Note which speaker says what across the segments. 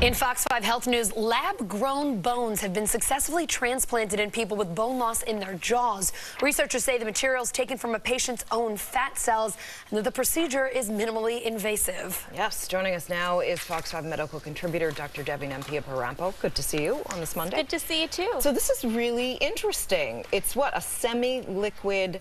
Speaker 1: In Fox 5 Health News, lab-grown bones have been successfully transplanted in people with bone loss in their jaws. Researchers say the material is taken from a patient's own fat cells and that the procedure is minimally invasive.
Speaker 2: Yes, joining us now is Fox 5 medical contributor Dr. Devi Nampiaparampil. Good to see you on this Monday.
Speaker 3: Good to see you too.
Speaker 2: So this is really interesting. It's what, a semi-liquid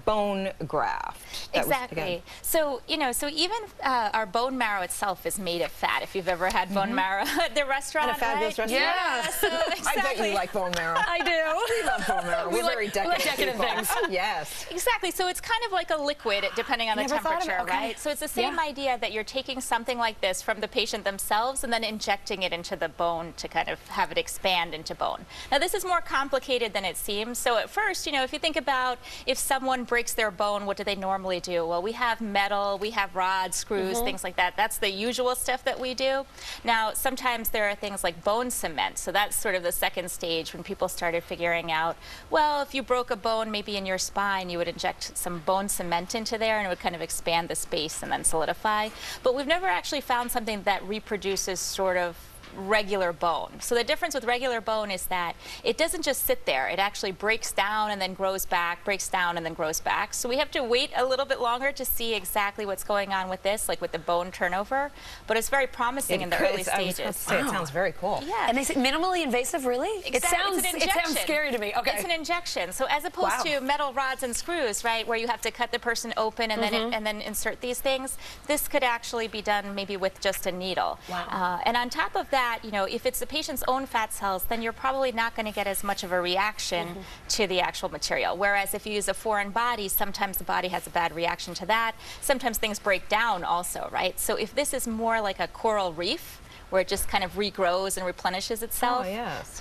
Speaker 2: bone graft.
Speaker 3: Exactly. So, so even our bone marrow itself is made of fat. If you've ever had bone marrow at the restaurant,
Speaker 2: At a fabulous restaurant?
Speaker 3: Yeah. So exactly.
Speaker 2: I bet you like bone marrow.
Speaker 3: I do.
Speaker 2: We love bone marrow. We're very decadent
Speaker 1: things.
Speaker 2: Yes.
Speaker 3: Exactly. So it's kind of like a liquid, depending on the temperature, right? So it's the same idea that you're taking something like this from the patient themselves and then injecting it into the bone to kind of have it expand into bone. Now, this is more complicated than it seems. So at first, if you think about if someone breaks their bone, what do they normally do? Well, we have metal, we have rods, screws, things like that. That's the usual stuff that we do. Now, sometimes there are things like bone cement. So that's sort of the second stage when people started figuring out, well, if you broke a bone maybe in your spine, you would inject some bone cement into there and it would kind of expand the space and then solidify. But we've never actually found something that reproduces sort of regular bone. So the difference with regular bone is that it doesn't just sit there. It actually breaks down and then grows back, breaks down and then grows back. So we have to wait a little bit longer to see exactly what's going on with this, like with the bone turnover. But it's very promising in the early stages.
Speaker 2: I was about to say, it sounds very cool.
Speaker 3: Yeah.
Speaker 1: And they say minimally invasive, really?
Speaker 3: Exactly.
Speaker 1: It sounds scary to me. Okay.
Speaker 3: It's an injection. So as opposed to metal rods and screws, right, where you have to cut the person open and then insert these things, this could actually be done maybe with just a needle.
Speaker 1: Wow.
Speaker 3: And on top of that, if it's the patient's own fat cells, then you're probably not going to get as much of a reaction to the actual material. Whereas if you use a foreign body, sometimes the body has a bad reaction to that. Sometimes things break down also, right? So if this is more like a coral reef, where it just kind of regrows and replenishes itself,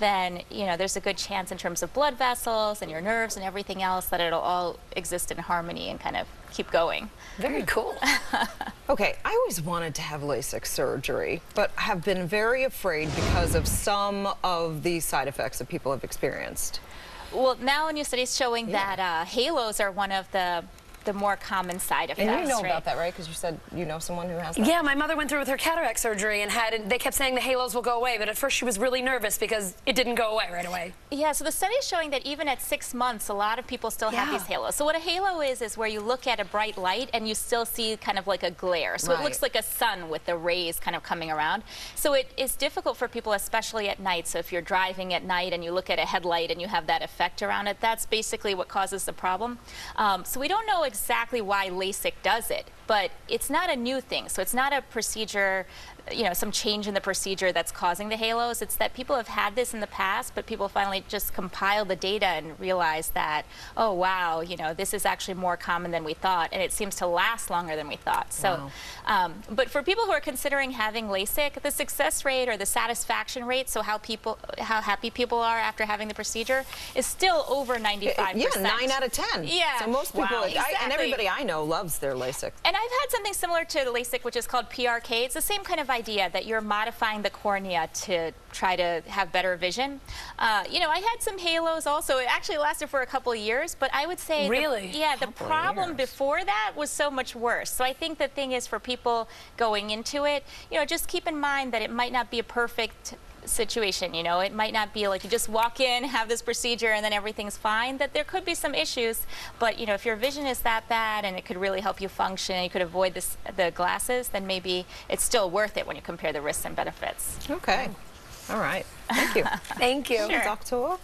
Speaker 3: then there's a good chance in terms of blood vessels and your nerves and everything else that it'll all exist in harmony and kind of keep going.
Speaker 1: Very cool.
Speaker 2: Okay, I always wanted to have LASIK surgery, but have been very afraid because of some of the side effects that people have experienced.
Speaker 3: Well, now new studies showing that halos are one of the more common side effects.
Speaker 2: And you know about that, right? Because you said you know someone who has that.
Speaker 1: Yeah, my mother went through with her cataract surgery and they kept saying the halos will go away, but at first she was really nervous because it didn't go away right away.
Speaker 3: Yeah, so the study is showing that even at 6 months, a lot of people still have these halos. So what a halo is where you look at a bright light and you still see kind of like a glare. So it looks like a sun with the rays kind of coming around. So it is difficult for people, especially at night. So if you're driving at night and you look at a headlight and you have that effect around it, that's basically what causes the problem. So we don't know exactly why LASIK does it, but it's not a new thing. So it's not a procedure, some change in the procedure that's causing the halos. It's that people have had this in the past, but people finally just compiled the data and realized that, oh, wow, this is actually more common than we thought, and it seems to last longer than we thought. So, but for people who are considering having LASIK, the success rate or the satisfaction rate, so how happy people are after having the procedure, is still over 95%.
Speaker 2: Yeah, 9 out of 10.
Speaker 3: Yeah.
Speaker 2: So most people,
Speaker 3: Exactly.
Speaker 2: and everybody I know loves their LASIK.
Speaker 3: And I've had something similar to the LASIK, which is called PRK. It's the same kind of idea that you're modifying the cornea to try to have better vision. I had some halos also. It actually lasted for a couple of years, but I would say the problem before that was so much worse. So I think the thing is for people going into it, just keep in mind that it might not be a perfect situation. It might not be like you just walk in, have this procedure, and then everything's fine. That there could be some issues, but if your vision is that bad and it could really help you function and you could avoid the glasses, then maybe it's still worth it when you compare the risks and benefits.
Speaker 2: Okay. All right. Thank you.
Speaker 1: Thank you.
Speaker 2: Doctor.